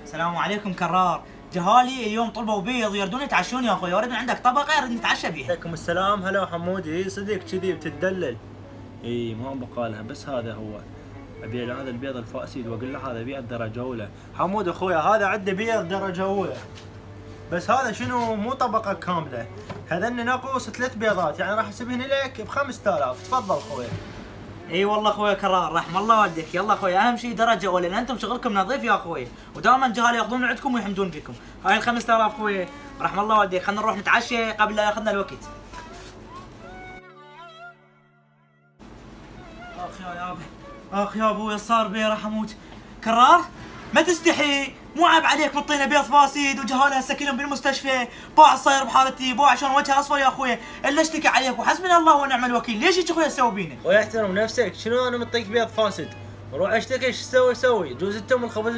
السلام عليكم كرار. جهالي اليوم طلبوا بيض ويردون يتعشون يا اخوي، اريد من عندك طبقه اريد نتعشى بيها. عليكم السلام. هلا حمودي. اي صدق كذي بتدلل. اي ما بقالها، بس هذا هو. ابيع له هذا البيض الفاسد واقول له هذا بيض درجه اولى. حمود اخويا هذا عنده بيض درجه اولى، بس هذا شنو مو طبقه كامله، هذن ناقوس 3 بيضات، يعني راح اسبهن لك ب 5000. تفضل اخويا. اي والله اخوي كرار، رحم الله والديك. يلا اخوي اهم شيء درجه اولى، لان انتم شغلكم نظيف يا اخوي، ودائما جهال ياخذون من عندكم ويحمدون فيكم. هاي ال 5000 اخوي، رحم الله والديك. خلينا نروح نتعشى قبل لا ياخذنا الوقت. اخ يا يابا، اخ يا ابوي صار بي راح اموت. كرار ما تستحي، مو عيب عليك مطينا بيض فاسد وجهاله هسه كلهم بالمستشفى. باع صاير بحالتي، باع عشان وجهه اصفر يا اخوي، الا اشتكي عليك وحسبنا الله ونعم الوكيل. ليش هيك اخوي تسوي بينا؟ ويحترم نفسك، شنو انا مطيك بيض فاسد؟ روح اشتكي. ايش تسوي؟ جوز انتم الخبز